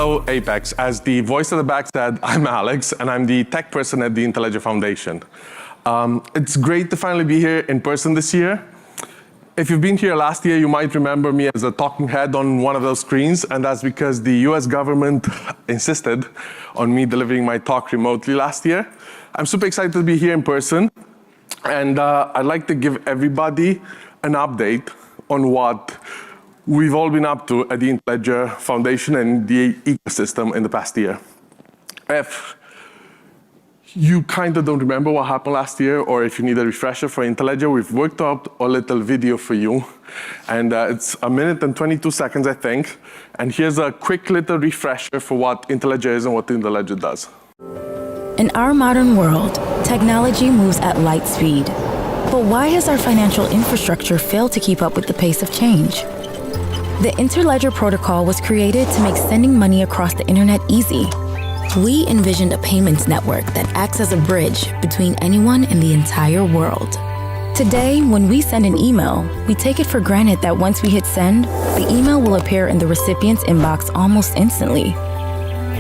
Hello, Apex. As the voice at the back said, I'm Alex, and I'm the tech person at the IntelLedger Foundation. It's great to finally be here in person this year. If you've been here last year, you might remember me as a talking head on one of those screens, and that's because the US government insisted on me delivering my talk remotely last year. I'm super excited to be here in person, and I'd like to give everybody an update on what we've all been up to at the IntelLedger Foundation and the ecosystem in the past year. If you kind of don't remember what happened last year, or if you need a refresher for IntelLedger, we've worked up a little video for you. And it's 1 minute and 22 seconds, I think. And here's a quick little refresher for what IntelLedger is and what IntelLedger does. In our modern world, technology moves at light speed. But why has our financial infrastructure failed to keep up with the pace of change? The IntelLedger protocol was created to make sending money across the internet easy. We envisioned a payments network that acts as a bridge between anyone in the entire world. Today, when we send an email, we take it for granted that once we hit send, the email will appear in the recipient's inbox almost instantly.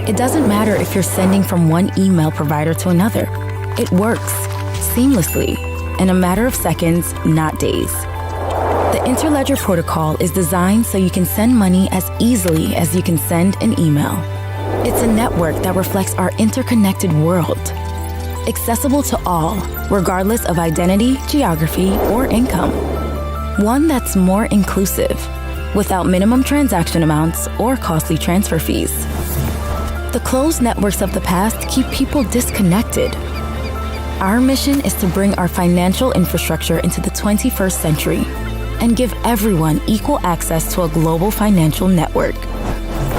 It doesn't matter if you're sending from one email provider to another. It works seamlessly in a matter of seconds, not days. The IntelLedger protocol is designed so you can send money as easily as you can send an email. It's a network that reflects our interconnected world, accessible to all, regardless of identity, geography, or income. One that's more inclusive, without minimum transaction amounts or costly transfer fees. The closed networks of the past keep people disconnected. Our mission is to bring our financial infrastructure into the 21st century and give everyone equal access to a global financial network.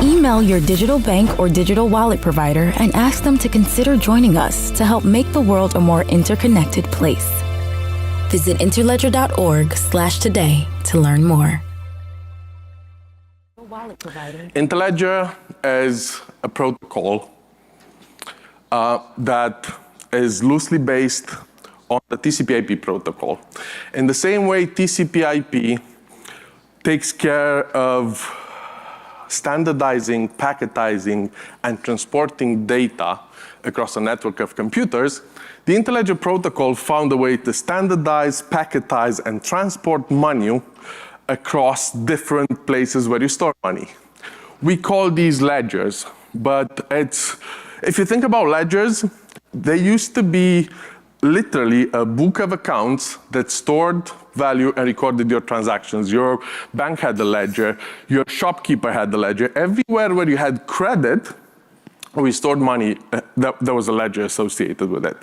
Email your digital bank or digital wallet provider and ask them to consider joining us to help make the world a more interconnected place. Visit interledger.org/today to learn more. IntelLedger is a protocol that is loosely based on the TCP/IP protocol. In the same way TCP/IP takes care of standardizing, packetizing, and transporting data across a network of computers, the IntelLedger protocol found a way to standardize, packetize, and transport money across different places where you store money. We call these ledgers, but if you think about ledgers, they used to be literally a book of accounts that stored value and recorded your transactions. Your bank had the ledger, your shopkeeper had the ledger. Everywhere where you had credit, we stored money, there was a ledger associated with it.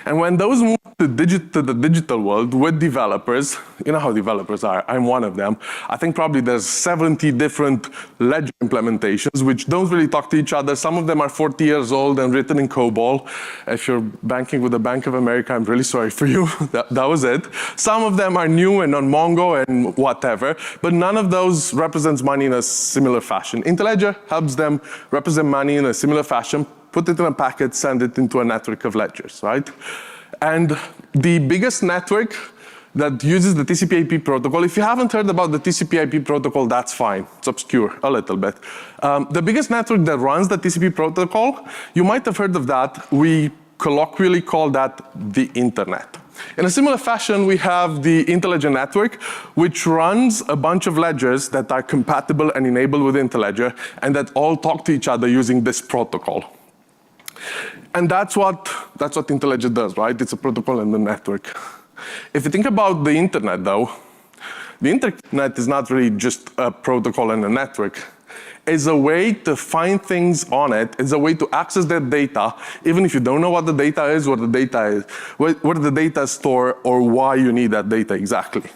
And when those moved to the digital world with developers, you know how developers are, I'm one of them. I think probably there's 70 different ledger implementations which don't really talk to each other. Some of them are 40 years old and written in COBOL. If you're banking with the Bank of America, I'm really sorry for you. that was it. Some of them are new and on Mongo and whatever, but none of those represents money in a similar fashion. IntelLedger helps them represent money in a similar fashion, put it in a packet, send it into a network of ledgers, right? And the biggest network that uses the TCP/IP protocol, if you haven't heard about the TCP/IP protocol, that's fine. It's obscure a little bit. The biggest network that runs the TCP protocol, you might have heard of that. We colloquially call that the internet. In a similar fashion, we have the IntelLedger network, which runs a bunch of ledgers that are compatible and enabled with IntelLedger, and that all talk to each other using this protocol. And that's what IntelLedger does, right? It's a protocol and a network. If you think about the internet, though, the internet is not really just a protocol and a network. It's a way to find things on it. It's a way to access that data, even if you don't know what the data is, where the data is, where the data is stored, or why you need that data exactly.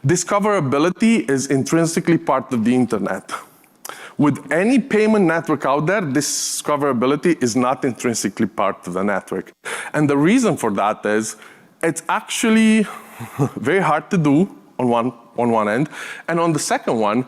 Discoverability is intrinsically part of the internet. With any payment network out there, discoverability is not intrinsically part of the network. And the reason for that is it's actually very hard to do on one end, and on the second one,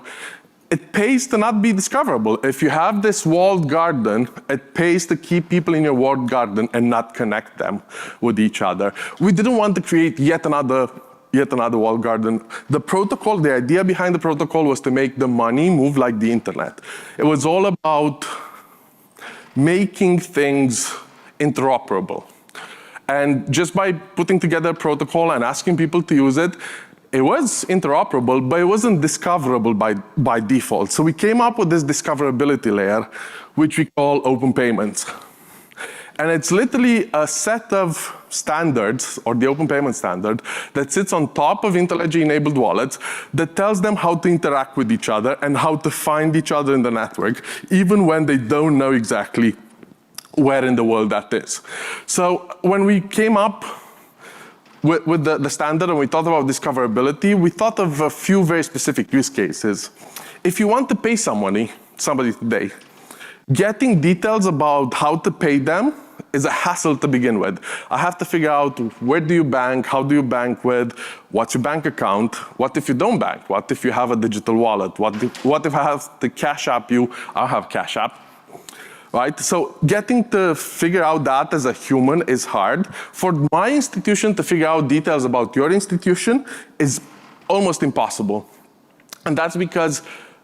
it pays to not be discoverable. If you have this walled garden, it pays to keep people in your walled garden and not connect them with each other. We didn't want to create yet another yet another walled garden. The protocol, the idea behind the protocol was to make the money move like the internet. It was all about making things interoperable. And just by putting together a protocol and asking people to use it, it was interoperable, but it wasn't discoverable by default. So we came up with this discoverability layer, which we call open payments. And it's literally a set of standards, or the open payment standard, that sits on top of IntelliJ-enabled wallets that tells them how to interact with each other and how to find each other in the network, even when they don't know exactly where in the world that is. So when we came up with the standard and we thought about discoverability, we thought of a few very specific use cases. If you want to pay somebody today, getting details about how to pay them is a hassle to begin with. I have to figure out where do you bank, how do you bank with, what's your bank account, what if you don't bank, what if you have a digital wallet, what if I have to Cash App you, I have Cash App. Right? So getting to figure out that as a human is hard. For my institution to figure out details about your institution is almost impossible. And that's because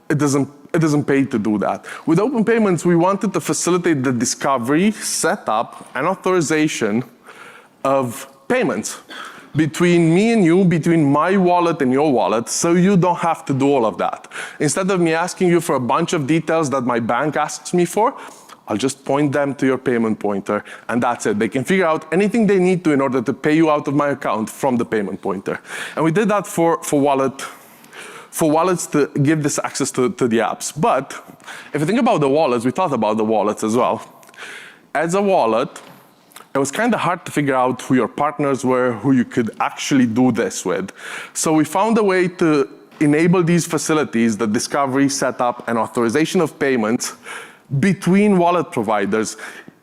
it doesn't pay to do that. With open payments, we wanted to facilitate the discovery, setup, and authorization of payments between me and you, between my wallet and your wallet, so you don't have to do all of that. Instead of me asking you for a bunch of details that my bank asks me for, I'll just point them to your payment pointer, and that's it. They can figure out anything they need to in order to pay you out of my account from the payment pointer. And we did that for wallets to give this access to the apps. But if you think about the wallets, we thought about the wallets as well. As a wallet, it was kind of hard to figure out who your partners were, who you could actually do this with. So we found a way to enable these facilities, the discovery, setup, and authorization of payments between wallet providers.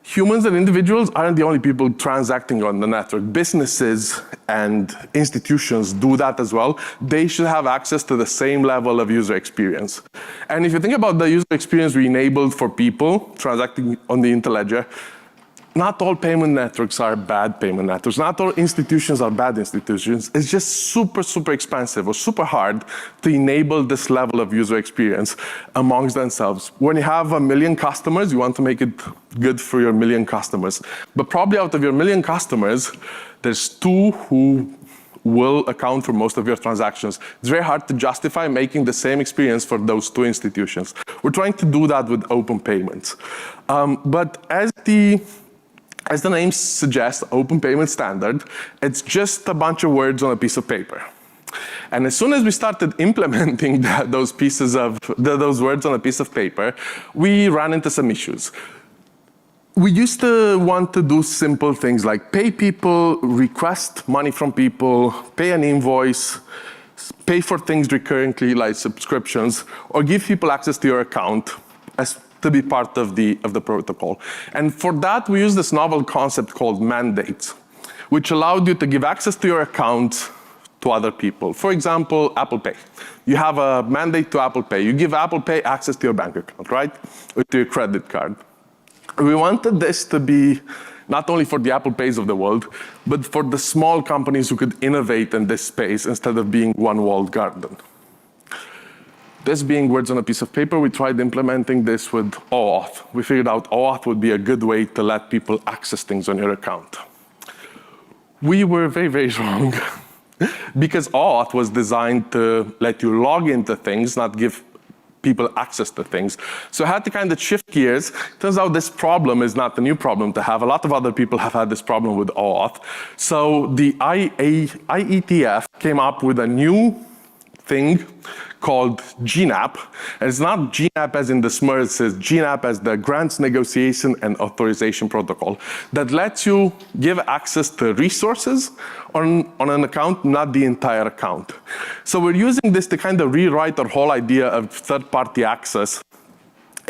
Humans and individuals aren't the only people transacting on the network. Businesses and institutions do that as well. They should have access to the same level of user experience. And if you think about the user experience we enabled for people transacting on the Interledger, not all payment networks are bad payment networks. Not all institutions are bad institutions. It's just super, super expensive or super hard to enable this level of user experience amongst themselves. When you have 1 million customers, you want to make it good for your 1 million customers. But probably out of your 1 million customers, there's 2 who will account for most of your transactions. It's very hard to justify making the same experience for those 2 institutions. We're trying to do that with open payments. But as the name suggests, open payment standard, it's just a bunch of words on a piece of paper. And as soon as we started implementing those words on a piece of paper, we ran into some issues. We used to want to do simple things like pay people, request money from people, pay an invoice, pay for things recurrently like subscriptions, or give people access to your account to be part of the protocol. And for that, we use this novel concept called mandates, which allowed you to give access to your account to other people. For example, Apple Pay. You have a mandate to Apple Pay. You give Apple Pay access to your bank account, right? Or to your credit card. We wanted this to be not only for the Apple Pays of the world, but for the small companies who could innovate in this space instead of being one walled garden. This being words on a piece of paper, we tried implementing this with OAuth. We figured out OAuth would be a good way to let people access things on your account. We were very, very wrong because OAuth was designed to let you log into things, not give people access to things. So I had to kind of shift gears. Turns out this problem is not a new problem to have. A lot of other people have had this problem with OAuth. So the IETF came up with a new thing called GNAP. And it's not GNAP as in the Smurfs, it's GNAP as the Grants Negotiation and Authorization Protocol that lets you give access to resources on an account, not the entire account. So we're using this to kind of rewrite our whole idea of third-party access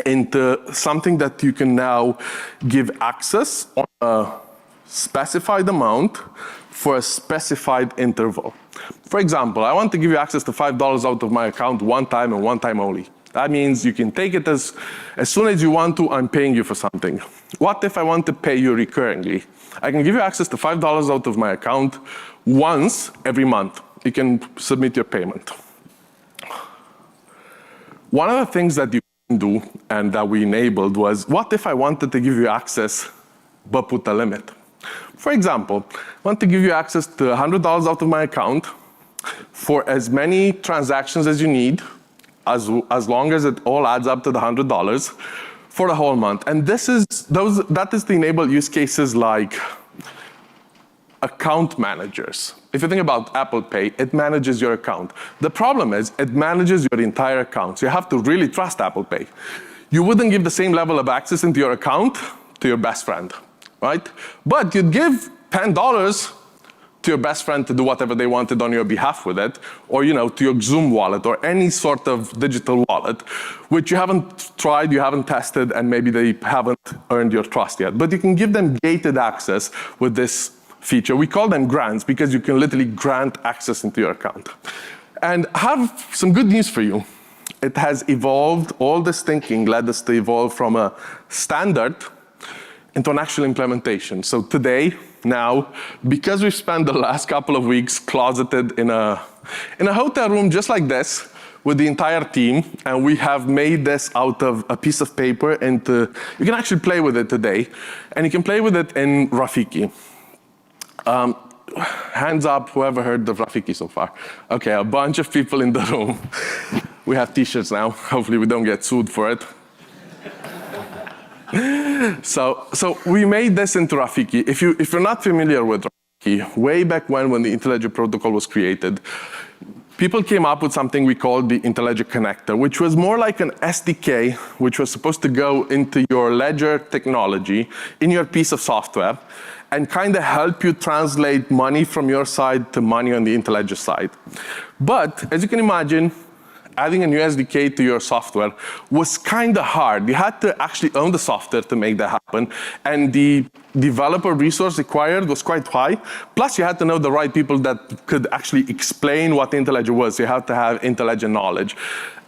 into something that you can now give access on a specified amount for a specified interval. For example, I want to give you access to $5 out of my account one time and one time only. That means you can take it as soon as you want to, I'm paying you for something. What if I want to pay you recurringly? I can give you access to $5 out of my account once every month. you can submit your payment. One of the things that you can do and that we enabled was, what if I wanted to give you access but put a limit? For example, I want to give you access to $100 out of my account for as many transactions as you need, as long as it all adds up to the $100 for the whole month. And that is to enable use cases like account managers. If you think about Apple Pay, it manages your account. The problem is it manages your entire account. So you have to really trust Apple Pay. You wouldn't give the same level of access into your account to your best friend, right? But you'd give $10 to your best friend to do whatever they wanted on your behalf with it, or to your Zoom wallet or any sort of digital wallet, which you haven't tried, you haven't tested, and maybe they haven't earned your trust yet. But you can give them gated access with this feature. We call them grants because you can literally grant access into your account. And I have some good news for you. It has evolved, all this thinking led us to evolve from a standard into an actual implementation. So today, now, because we've spent the last couple of weeks closeted in a hotel room just like this with the entire team, and we have made this out of a piece of paper into, you can actually play with it today, and you can play with it in Rafiki. Hands up, whoever heard of Rafiki so far? Okay, a bunch of people in the room. We have t-shirts now. Hopefully we don't get sued for it. So we made this into Rafiki. If you're not familiar with Rafiki, way back when the IntelliLedger protocol was created, people came up with something we called the IntelliLedger connector, which was more like an SDK, which was supposed to go into your ledger technology in your piece of software and kind of help you translate money from your side to money on the IntelliLedger side. But as you can imagine, adding a new SDK to your software was kind of hard. You had to actually own the software to make that happen, and the developer resource required was quite high. Plus, you had to know the right people that could actually explain what IntelliLedger was. You had to have IntelliLedger knowledge.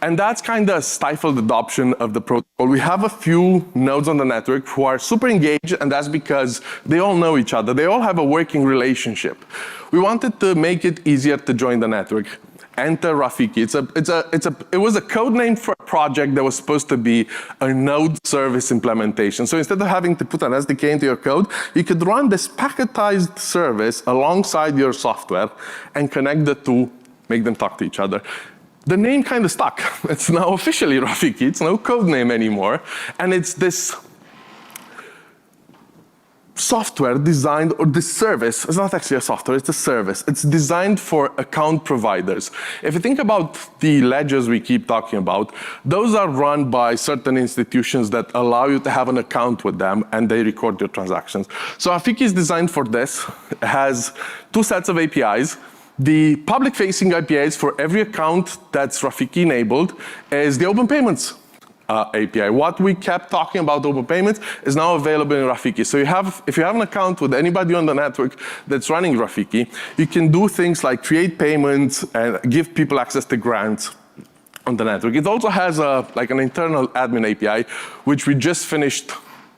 And that's kind of stifled adoption of the protocol. We have a few nodes on the network who are super engaged, and that's because they all know each other. They all have a working relationship. We wanted to make it easier to join the network. Enter Rafiki. It was a code name for a project that was supposed to be a node service implementation. So instead of having to put an SDK into your code, you could run this packetized service alongside your software and connect the two, make them talk to each other. The name kind of stuck. It's now officially Rafiki. It's no code name anymore. And it's this software designed, or this service, it's not actually a software, it's a service. It's designed for account providers. If you think about the ledgers we keep talking about, those are run by certain institutions that allow you to have an account with them and they record your transactions. So Rafiki is designed for this. It has two sets of APIs. The public-facing APIs for every account that's Rafiki enabled is the Open Payments API. What we kept talking about Open Payments is now available in Rafiki. So if you have an account with anybody on the network that's running Rafiki, you can do things like create payments and give people access to grants on the network. It also has like an internal admin API, which we just finished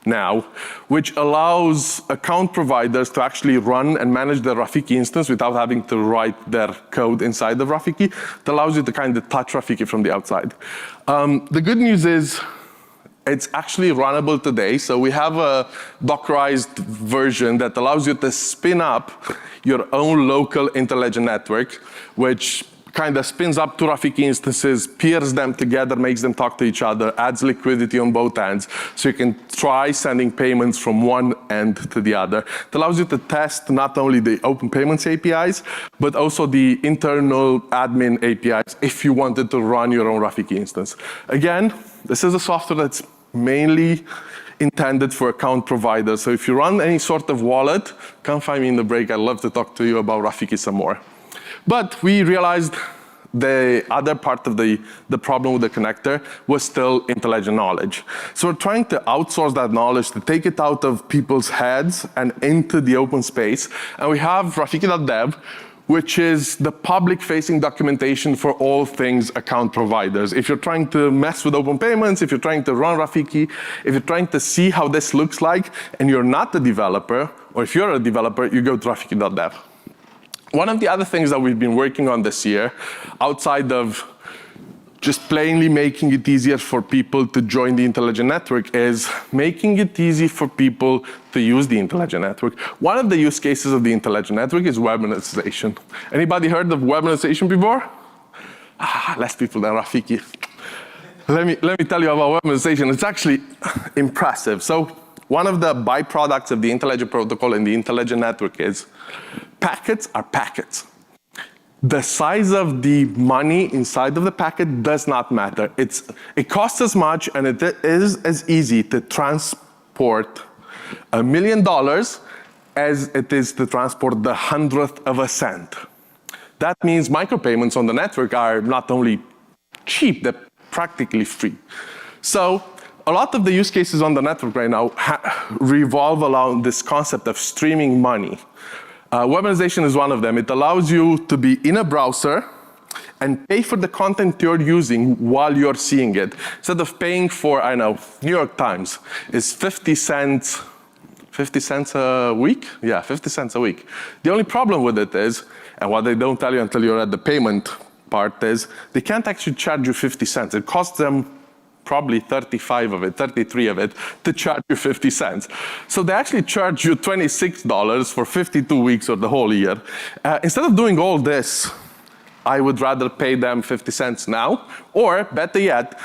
now, which allows account providers to actually run and manage the Rafiki instance without having to write their code inside of Rafiki. It allows you to kind of touch Rafiki from the outside. The good news is it's actually runnable today. So we have a Dockerized version that allows you to spin up your own local IntelliLedger network, which kind of spins up two Rafiki instances, peers them together, makes them talk to each other, adds liquidity on both ends, so you can try sending payments from one end to the other. It allows you to test not only the Open Payments APIs, but also the internal admin APIs if you wanted to run your own Rafiki instance. Again, this is a software that's mainly intended for account providers. So if you run any sort of wallet, come find me in the break. I'd love to talk to you about Rafiki some more. But we realized the other part of the problem with the connector was still IntelliLedger knowledge. So we're trying to outsource that knowledge, to take it out of people's heads and into the open space. And we have Rafiki.dev, which is the public-facing documentation for all things account providers. If you're trying to mess with Open Payments, if you're trying to run Rafiki, if you're trying to see how this looks like, and you're not a developer, or if you're a developer, you go to Rafiki.dev. One of the other things that we've been working on this year, outside of just plainly making it easier for people to join the Intelligent Network, is making it easy for people to use the Intelligent Network. One of the use cases of the Intelligent Network is webinization. Anybody heard of webinization before? Less people than Rafiki. Let me tell you about webinization. It's actually impressive. So one of the byproducts of the Intelligent Protocol and the Intelligent Network is packets are packets. The size of the money inside of the packet does not matter. It costs as much, and it is as easy to transport $1 million as it is to transport the 100th of a cent. That means micropayments on the network are not only cheap, they're practically free. So a lot of the use cases on the network right now revolve around this concept of streaming money. Webinization is one of them. It allows you to be in a browser and pay for the content you're using while you're seeing it. Instead of paying for, I know, New York Times is 50 cents a week? Yeah, 50 cents a week. The only problem with it is, and what they don't tell you until you're at the payment part, is they can't actually charge you 50 cents. It costs them probably 35 of it, 33 of it, to charge you 50 cents. So they actually charge you $26 for 52 weeks or the whole year. Instead of doing all this, I would rather pay them 50 cents now, or better yet,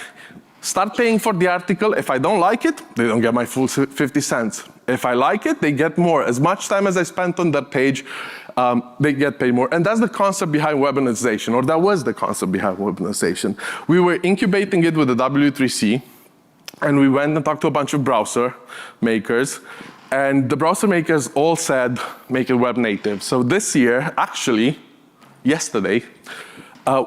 start paying for the article. If I don't like it, they don't get my full 50 cents. If I like it, they get more. As much time as I spent on that page, they get paid more. And that's the concept behind webinization, or that was the concept behind webinization. We were incubating it with the W3C, and we went and talked to a bunch of browser makers, and the browser makers all said, make it web native. So this year, actually, yesterday,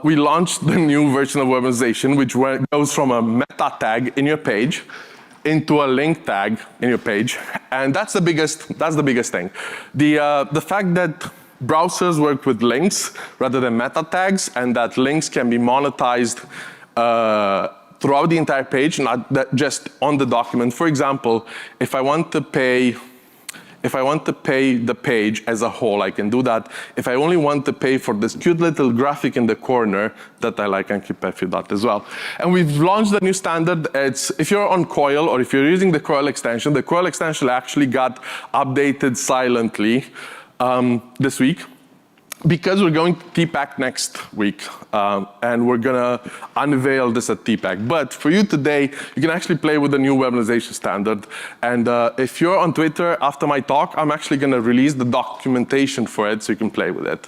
we launched the new version of webinization, which goes from a meta tag in your page into a link tag in your page, and that's the biggest thing. The fact that browsers work with links rather than meta tags, and that links can be monetized throughout the entire page, not just on the document. For example, if I want to pay the page as a whole, I can do that. If I only want to pay for this cute little graphic in the corner that I like, I can pay for that as well. And we've launched a new standard. If you're on Coil, or if you're using the Coil extension actually got updated silently this week, because we're going to TPAC next week, and we're gonna unveil this at TPAC. But for you today, you can actually play with the new webinization standard. And if you're on Twitter after my talk, I'm actually gonna release the documentation for it so you can play with it.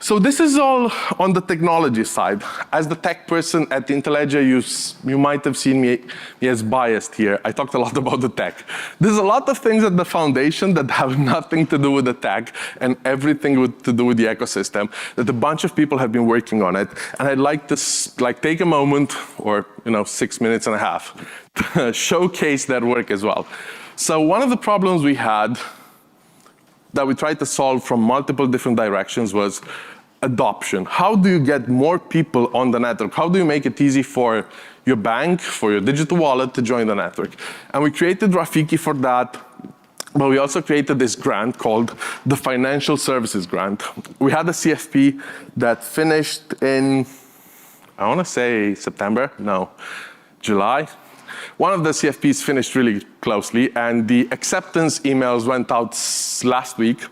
So this is all on the technology side. As the tech person at Intellegia, you might have seen me as biased here. I talked a lot about the tech. There's a lot of things at the foundation that have nothing to do with the tech and everything to do with the ecosystem, that a bunch of people have been working on it. And I'd like to take a moment, or 6 minutes and a half, to showcase that work as well. So one of the problems we had that we tried to solve from multiple different directions was adoption. How do you get more people on the network? How do you make it easy for your bank, for your digital wallet to join the network? And we created Rafiki for that, but we also created this grant called the Financial Services Grant. We had a CFP that finished in, I want to say September, no, July. One of the CFPs finished really closely, and the acceptance emails went out last week,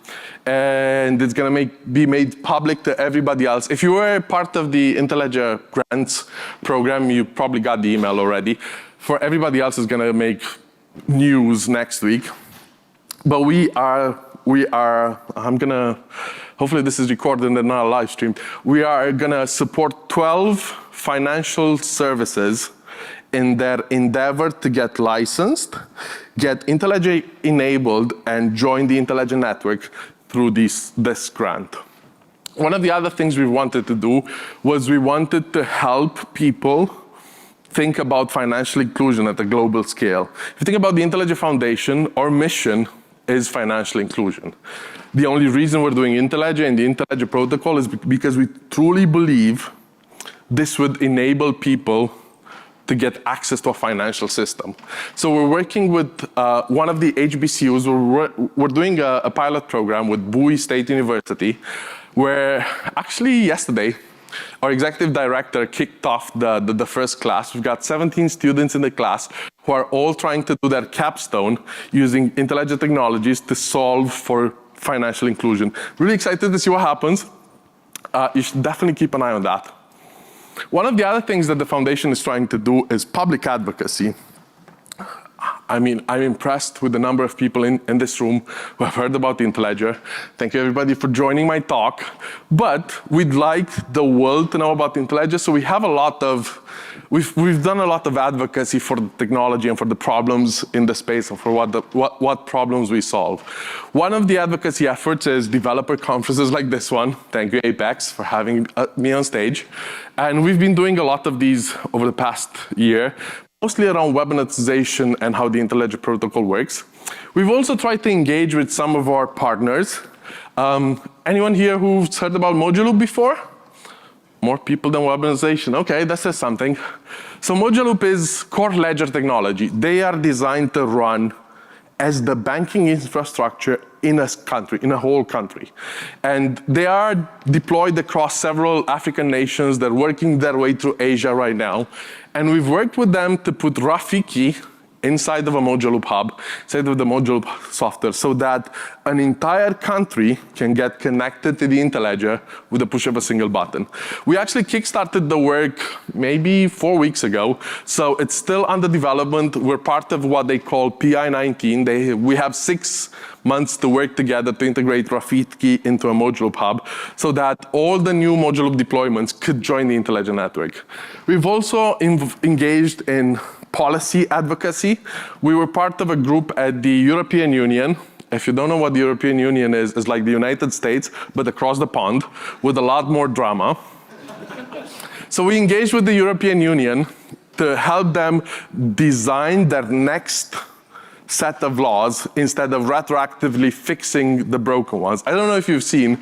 and it's going to be made public to everybody else. If you were part of the Intellegia grants program, you probably got the email already. For everybody else, it's going to make news next week. But hopefully this is recorded and not a live stream. We are going to support 12 financial services in their endeavor to get licensed, get Intellegia enabled, and join the Intellegia network through this grant. One of the other things we wanted to do was we wanted to help people think about financial inclusion at a global scale. If you think about the Intellegia Foundation, our mission is financial inclusion. The only reason we're doing Intellegia and the Intellegia protocol is because we truly believe this would enable people to get access to a financial system. So we're working with one of the HBCUs. We're doing a pilot program with Bowie State University, where actually yesterday, our executive director kicked off the first class. We've got 17 students in the class who are all trying to do their capstone using intelligent technologies to solve for financial inclusion. Really excited to see what happens. You should definitely keep an eye on that. One of the other things that the foundation is trying to do is public advocacy. I mean, I'm impressed with the number of people in this room who have heard about the Interledger. Thank you, everybody, for joining my talk. But we'd like the world to know about the Interledger, so we have we've done a lot of advocacy for the technology and for the problems in the space and for what problems we solve. One of the advocacy efforts is developer conferences like this one. Thank you, Apex, for having me on stage. And we've been doing a lot of these over the past year, mostly around webinization and how the Interledger protocol works. We've also tried to engage with some of our partners. Anyone here who's heard about Moduloop before? More people than webinization. Okay, that says something. So Moduloop is core ledger technology. They are designed to run as the banking infrastructure in a country, in a whole country. And they are deployed across several African nations. They're working their way through Asia right now. And we've worked with them to put Rafiki inside of a Moduloop hub, inside of the Moduloop software, so that an entire country can get connected to the Interledger with the push of a single button. We actually kickstarted the work maybe 4 weeks ago, so it's still under development. We're part of what they call PI19. We have 6 months to work together to integrate Rafiki into a Moduloop hub so that all the new Moduloop deployments could join the Interledger network. We've also engaged in policy advocacy. We were part of a group at the European Union. If you don't know what the European Union is, it's like the United States, but across the pond, with a lot more drama. So we engaged with the European Union to help them design their next set of laws instead of retroactively fixing the broken ones. I don't know if you've seen,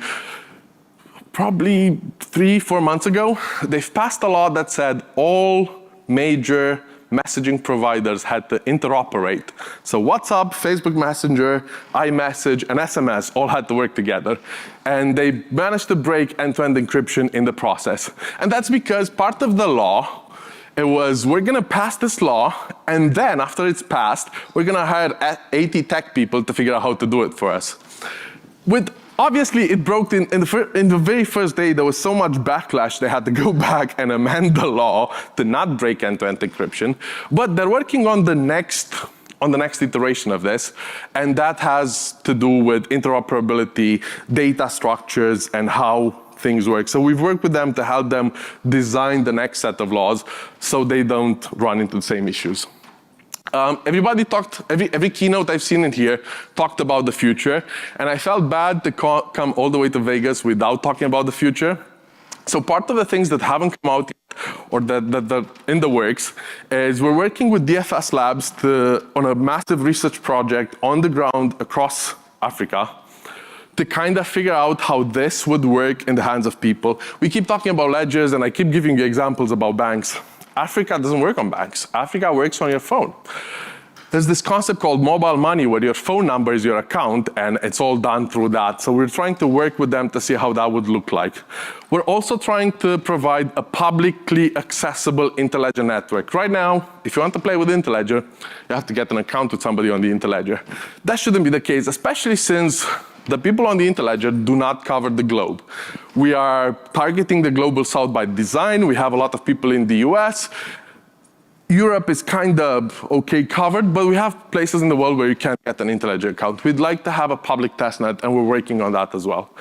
probably 3-4 months ago, they've passed a law that said all major messaging providers had to interoperate. So WhatsApp, Facebook Messenger, iMessage, and SMS all had to work together. And they managed to break end-to-end encryption in the process. And that's because part of the law, it was, we're going to pass this law, and then after it's passed, we're going to hire 80 tech people to figure out how to do it for us. Obviously, it broke in the very first day. There was so much backlash, they had to go back and amend the law to not break end-to-end encryption. But they're working on the next iteration of this, and that has to do with interoperability, data structures, and how things work. So we've worked with them to help them design the next set of laws so they don't run into the same issues. Everybody talked, every keynote I've seen in here talked about the future, and I felt bad to come all the way to Vegas without talking about the future. So part of the things that haven't come out yet, or that are in the works, is we're working with DFS Labs on a massive research project on the ground across Africa to kind of figure out how this would work in the hands of people. We keep talking about ledgers, and I keep giving you examples about banks. Africa doesn't work on banks. Africa works on your phone. There's this concept called mobile money, where your phone number is your account, and it's all done through that. So we're trying to work with them to see how that would look like. We're also trying to provide a publicly accessible Interledger network. Right now, if you want to play with Interledger, you have to get an account with somebody on the Interledger. That shouldn't be the case, especially since the people on the Interledger do not cover the globe. We are targeting the global south by design. We have a lot of people in the US. Europe is kind of okay covered, but we have places in the world where you can't get an Interledger account. We'd like to have a public testnet, and we're working on that as well.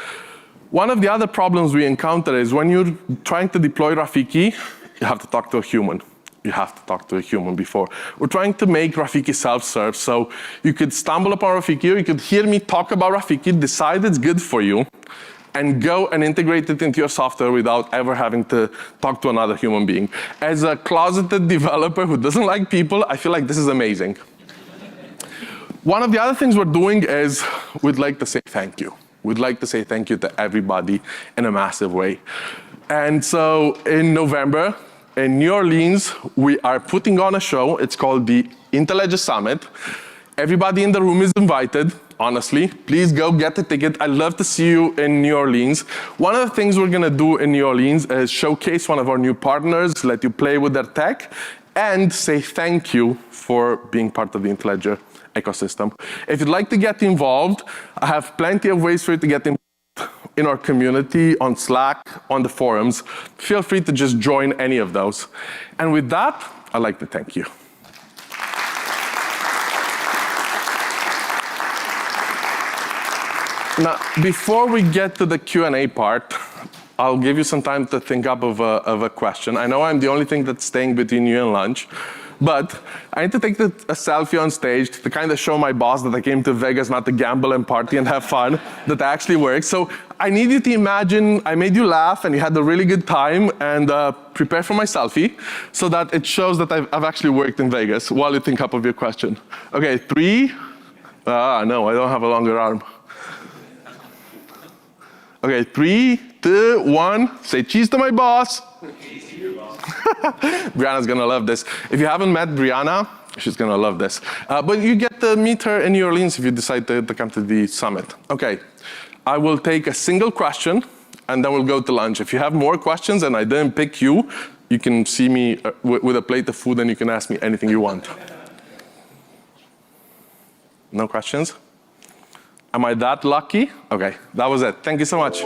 One of the other problems we encounter is when you're trying to deploy Rafiki, you have to talk to a human. You have to talk to a human before. We're trying to make Rafiki self-serve, so you could stumble upon Rafiki, or you could hear me talk about Rafiki, decide it's good for you, and go and integrate it into your software without ever having to talk to another human being. As a closeted developer who doesn't like people, I feel like this is amazing. One of the other things we're doing is we'd like to say thank you. We'd like to say thank you to everybody in a massive way. And so in November, in New Orleans, we are putting on a show. It's called the IntelEdge Summit. Everybody in the room is invited, honestly. Please go get a ticket. I'd love to see you in New Orleans. One of the things we're gonna do in New Orleans is showcase one of our new partners, let you play with their tech, and say thank you for being part of the IntelEdge ecosystem. If you'd like to get involved, I have plenty of ways for you to get involved in our community, on Slack, on the forums. Feel free to just join any of those. And with that, I'd like to thank you. Now, before we get to the Q&A part, I'll give you some time to think up of a question. I know I'm the only thing that's staying between you and lunch, but I need to take a selfie on stage to kind of show my boss that I came to Vegas not to gamble and party and have fun, that actually works. So I need you to imagine I made you laugh and you had a really good time, and prepare for my selfie so that it shows that I've actually worked in Vegas while you think up of your question. Okay, 3. No, I don't have a longer arm. Okay, 3, 2, 1. Say cheese to my boss. Brianna's gonna love this. If you haven't met Brianna, she's gonna love this. But you get to meet her in New Orleans if you decide to come to the summit. Okay, I will take a single question and then we'll go to lunch. If you have more questions and I didn't pick you, you can see me with a plate of food and you can ask me anything you want. No questions? Am I that lucky? Okay, that was it. Thank you so much.